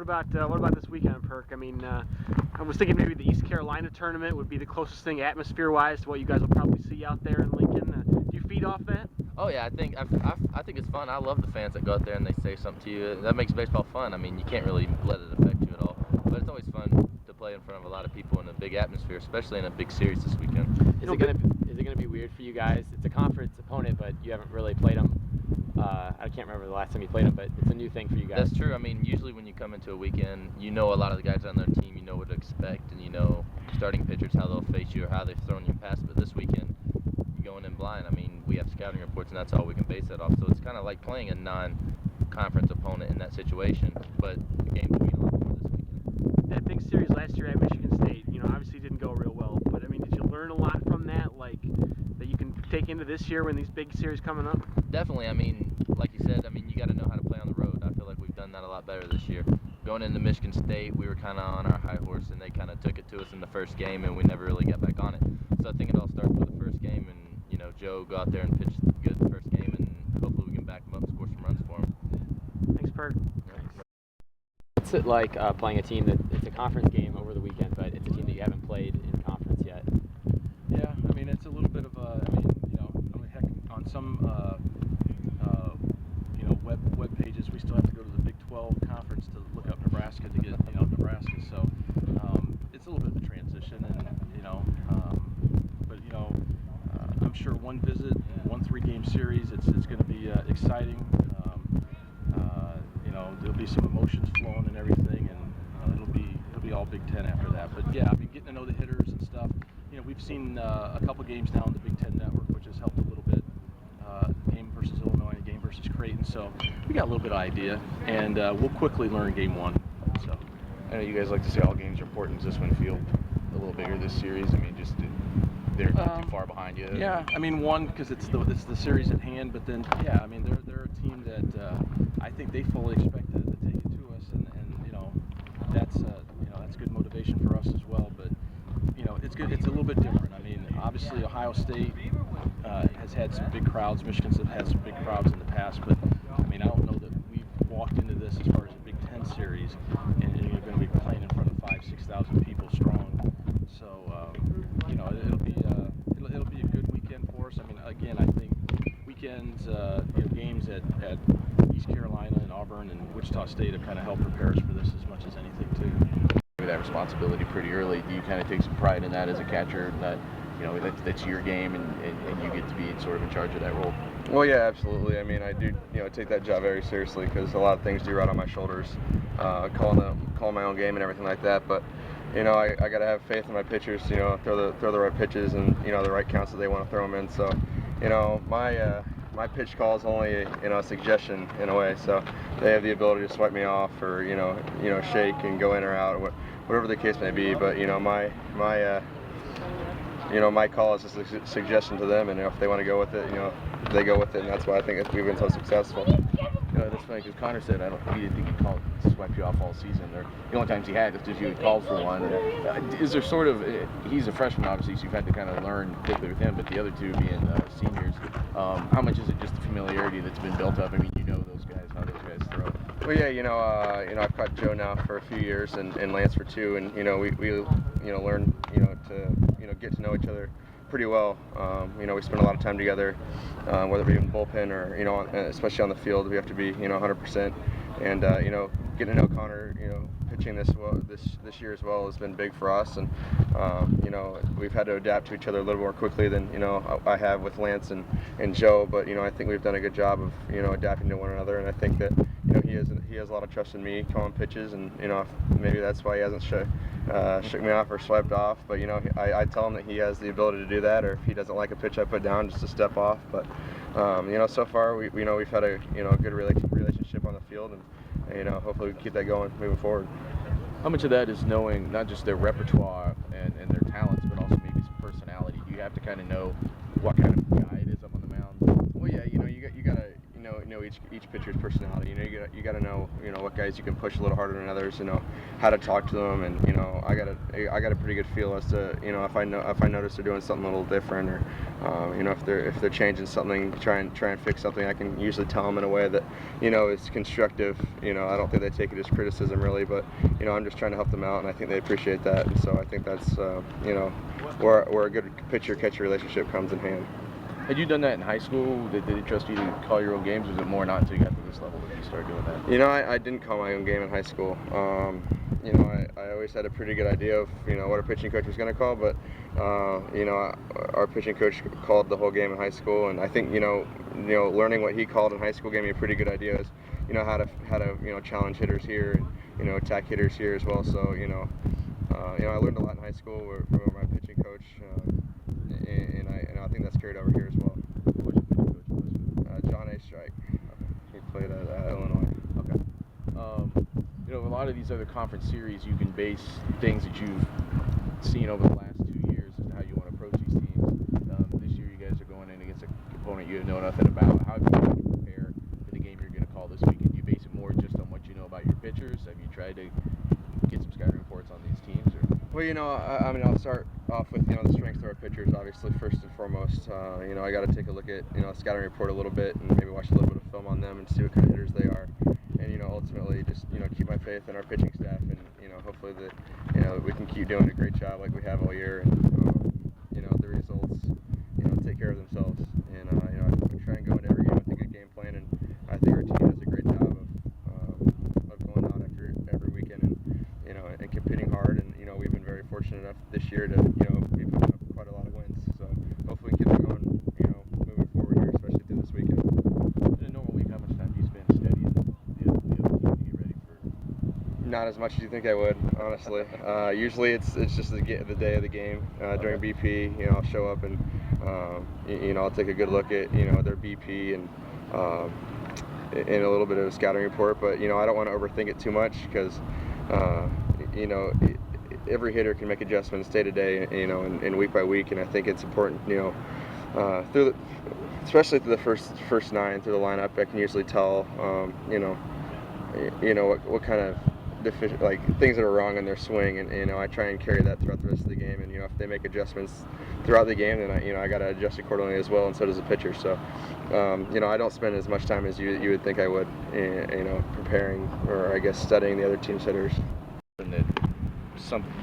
what about this weekend, Perk? I mean, I was thinking maybe the East Carolina tournament would be the closest thing atmosphere-wise to what you guys will probably see out there in Lincoln. Do you feed off that? Oh yeah, I think it's fun. I love the fans that go out there and they say something to you. That makes baseball fun. I mean, you can't really let it affect you at all. But it's always fun to play in front of a lot of people in a big atmosphere, especially in a big series this weekend. Is it gonna be weird for you guys? It's a conference opponent, but you haven't really played them. I can't remember the last time you played them, but it's a new thing for you guys. That's true. I mean, usually when you come into a weekend, you know a lot of the guys on their team, you know what to expect, and you know starting pitchers, how they'll face you or how they've thrown you past. But this weekend, you're going in blind. I mean, we have scouting reports, and that's all we can base that off. So it's kind of like playing a non-conference opponent in that situation, but the game will mean a lot more this weekend. That big series last year at Michigan State, obviously didn't go real well. But I mean, did you learn a lot from that, like that you can take into this year when these big series coming up? Definitely. I mean, like you said, you got to know how to play on the road. I feel like we've done that a lot better this year. Going into Michigan State, we were kind of on our high horse, and they kind of took it to us in the first game, and we never really got back on it. So I think it all starts with the first game, and Joe go out there and pitch good the first game, and hopefully we can back him up and score some runs for him. Thanks, Perk. What's it like playing a team that it's a conference game over the weekend, but it's a team that you haven't played in conference yet? Yeah, I mean it's a little bit of a, heck, on some web pages we still have to go to the Big 12 conference to look up Nebraska to get Nebraska. So it's a little bit of a transition, and I'm sure one visit, one 3-game series, it's going to be exciting. There'll be some emotions flowing and everything, and it'll be all Big Ten after that. But yeah, I mean, getting to know the hitters and stuff. We've seen a couple games now on the Big Ten Network, which has helped a little bit. Game versus Illinois, game versus Creighton. So we got a little bit of idea, and we'll quickly learn game one. So I know you guys like to say all games are important. Does this one feel a little bigger this series? I mean, just they're not too far behind you. Yeah, I mean, one, because it's the series at hand, but then yeah, I mean they're a team that I think they fully expect to take it to us, and that's good motivation for us as well. But it's good. It's a little bit different. I mean, obviously Ohio State has had some big crowds. Michigan's have had some big crowds in the past, but I mean I don't know that we've walked into this as far as a Big Ten series, and you're going to be playing in front of 5,000-6,000 people strong. So it'll be a good weekend for us. I mean, again, I think weekends, games at East Carolina and Auburn and Wichita State have kind of helped prepare us for this as much as anything too. That responsibility pretty early. Do you kind of take some pride in that as a catcher? That that's your game, and you get to be sort of in charge of that role. Well, yeah, absolutely. I mean, I do take that job very seriously because a lot of things do ride on my shoulders, calling my own game and everything like that. But I got to have faith in my pitchers. Throw the right pitches and the right counts that they want to throw them in. So my pitch call is only a suggestion in a way. So they have the ability to swipe me off or shake and go in or out or whatever the case may be. But my call is just a suggestion to them, and if they want to go with it, they go with it, and that's why I think we've been so successful. That's funny because Connor said he didn't think he called swipe you off all season. The only times he had was just you had called for one. Is there sort of he's a freshman obviously, so you've had to kind of learn quickly with him, but the other two being seniors, how much is it just the familiarity that's been built up? I mean, those guys, how those guys throw. Well, yeah, I've caught Joe now for a few years and Lance for 2, and we learn to get to know each other pretty well. We spend a lot of time together, whether it be in the bullpen or especially on the field. We have to be 100%, and getting to know Connor, pitching this year as well has been big for us, and we've had to adapt to each other a little more quickly than I have with Lance and Joe. But I think we've done a good job of adapting to one another, and I think that he has a lot of trust in me calling pitches, and maybe that's why he hasn't shook me off or swiped off. But I tell him that he has the ability to do that, or if he doesn't like a pitch I put down, just to step off. But so far we've had a good relationship on the field, and hopefully we can keep that going moving forward. How much of that is knowing not just their repertoire and their talents, but also maybe some personality? Do you have to kind of know what kind of guy it is up on the mound? Well, yeah, you got to know each pitcher's personality. You got to know what guys you can push a little harder than others. How to talk to them, and I got a pretty good feel as to if I notice they're doing something a little different, or if they're changing something, try and fix something. I can usually tell them in a way that is constructive. I don't think they take it as criticism really, but I'm just trying to help them out, and I think they appreciate that. And so I think that's where a good pitcher-catcher relationship comes in hand. Had you done that in high school? Did they trust you to call your own games? Was it more not until you got to this level that you started doing that? I didn't call my own game in high school. I always had a pretty good idea of what a pitching coach was going to call, but our pitching coach called the whole game in high school, and I think learning what he called in high school gave me a pretty good idea as how to challenge hitters here and attack hitters here as well. So I learned a lot in high school from my pitching coach, and I think that's carried over here as well. What's your pitching coach was? John A. Strike. He played at Illinois. Okay. A lot of these other conference series, you can base things that you've seen over the last 2 years as to how you want to approach these teams. This year, you guys are going in against a opponent you know nothing about. How do you prepare for the game you're going to call this weekend? Do you base it more just on what you know about your pitchers? Have you tried to get some scouting reports on these teams? Well, I'll start off with the strengths of our pitchers, obviously first and foremost. I got to take a look at the scouting report a little bit and maybe watch a little bit of film on them and see what kind of hitters they are, and ultimately just keep my faith in our pitching staff, and hopefully that we can keep doing a great job like we have all year, and the results take care of themselves, and I try and go into every game with a good game plan, and I think our team does a great job of going out after every weekend and competing hard, and we've been very fortunate enough this year to be putting up quite a lot of wins. So hopefully we can keep that going moving forward here, especially through this weekend. In a normal week, how much time do you spend studying the other team to get ready for? Not as much as you think I would, honestly. Usually it's just the day of the game during BP. I'll show up and I'll take a good look at their BP and a little bit of a scouting report. But I don't want to overthink it too much because every hitter can make adjustments day to day, and week by week, and I think it's important, especially through the first nine through the lineup. I can usually tell, what kind of things that are wrong in their swing, and I try and carry that throughout the rest of the game. And if they make adjustments throughout the game, then I got to adjust accordingly as well, and so does the pitcher. So, I don't spend as much time as you would think I would, preparing or I guess studying the other team's hitters. And that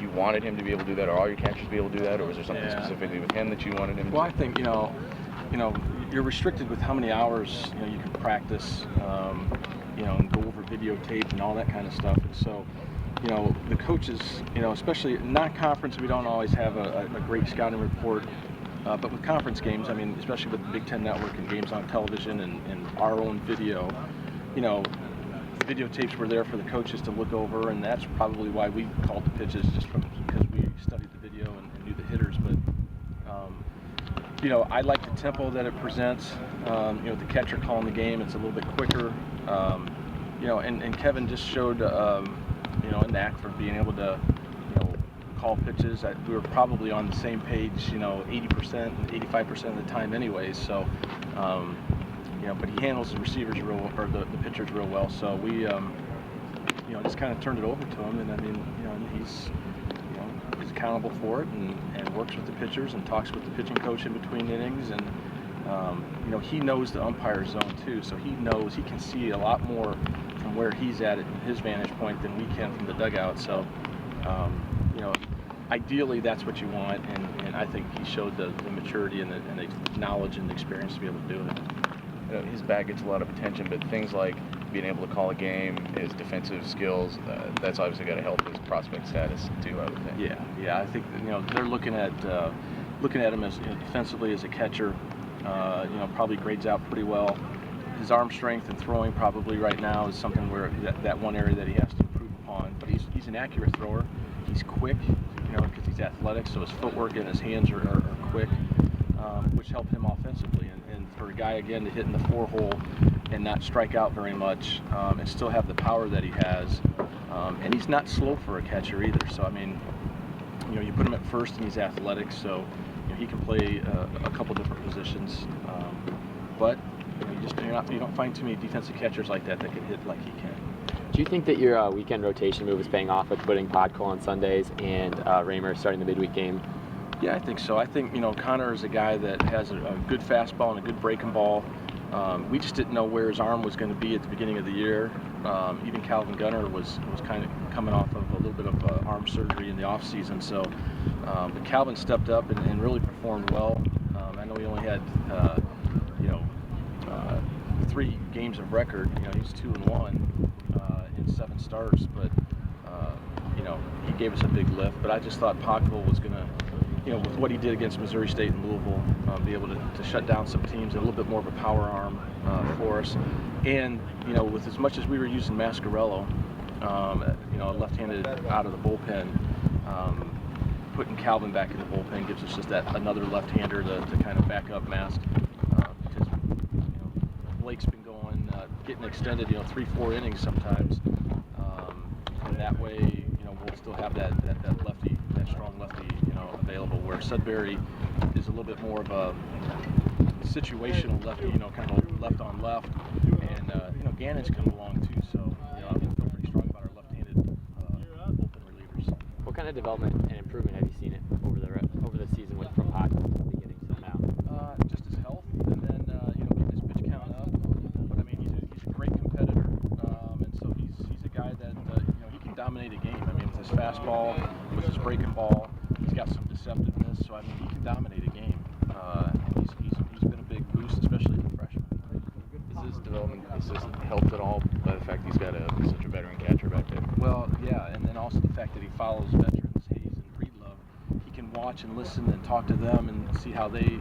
you wanted him to be able to do that, or all your catchers be able to do that, or was there something specifically with him that you wanted him to? Well, I think you're restricted with how many hours you can practice, and go over videotape and all that kind of stuff. And so, the coaches, especially in non-conference, we don't always have a great scouting report. But with conference games, especially with the Big Ten Network and games on television and our own video, videotapes were there for the coaches to look over, and that's probably why we called the pitches, just because we studied the video and knew the hitters. But I like the tempo that it presents. The catcher calling the game, it's a little bit quicker. And Kevin just showed a knack for being able to call pitches. We were probably on the same page 80% and 85% of the time anyways. So but he handles the receivers the pitchers real well. So we just kind of turned it over to him, and he's accountable for it and works with the pitchers and talks with the pitching coach in between innings, and he knows the umpire zone too, so he can see a lot more from where he's at his vantage point than we can from the dugout. So ideally that's what you want, and I think he showed the maturity and the knowledge and the experience to be able to do it. His bat gets a lot of attention, but things like being able to call a game, his defensive skills, that's obviously got to help his prospect status too, I would think. Yeah. I think they're looking at him as defensively as a catcher. Probably grades out pretty well. His arm strength and throwing probably right now is something where that one area that he has to improve upon. But he's an accurate thrower. He's quick, because he's athletic, so his footwork and his hands are quick, which help him offensively. And for a guy, again, to hit in the 4-hole and not strike out very much, and still have the power that he has, and he's not slow for a catcher either. So you put him at first, and he's athletic, so he can play a couple different positions. But you just you don't find too many defensive catchers like that can hit like he can. Do you think that your weekend rotation move is paying off with putting Podko on Sundays and Raymer starting the midweek game? Yeah, I think so. I think, Connor is a guy that has a good fastball and a good breaking ball. We just didn't know where his arm was going to be at the beginning of the year. Even Calvin Gunner was kind of coming off of a little bit of arm surgery in the off season. So, but Calvin stepped up and really performed well. I know he only had, 3 games of record. He's 2-1 in 7 starts, but he gave us a big lift. But I just thought Podko was going to, with what he did against Missouri State and Louisville, be able to shut down some teams and a little bit more of a power arm for us. And, with as much as we were using Mascarello, a left-handed out of the bullpen, putting Calvin back in the bullpen gives us just another left-hander to kind of back up Mask. Because, Blake's been going, getting extended, 3-4 innings sometimes. And that way, we'll still have that lefty, that strong lefty, available, where Sudbury is a little bit more of a situational lefty, kind of left on left, and Gannon's come along too, so I feel pretty strong about our left-handed open relievers. What kind of development and improvement have you seen it over the season from Podko to the beginning till now? Just his health, and then getting his pitch count up. But I mean, he's a great competitor, and so he's a guy that he can dominate a game. I mean, with his fastball, with his breaking ball. He's got some deceptiveness, so I mean, he can dominate a game. And he's been a big boost, especially for freshmen. Is his development helped at all by the fact he's got such a veteran catcher back there? Well, yeah, and then also the fact that he follows veterans Hayes and Breedlove. He can watch and listen and talk to them and see how they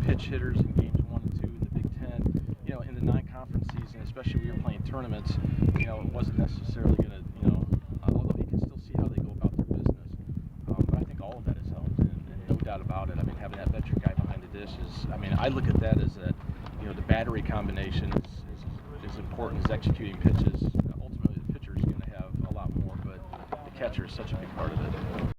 pitch hitters in games 1 and 2 in the Big Ten. In the non-conference season, especially when you're playing tournaments, it wasn't necessarily going to, although he can still see how they go about their business. But I think all of that has helped, and no doubt about it. I mean, having that veteran guy behind the dish I look at that as the battery combination is important as executing pitches. Ultimately, the pitcher is going to have a lot more, but the catcher is such a big part of it.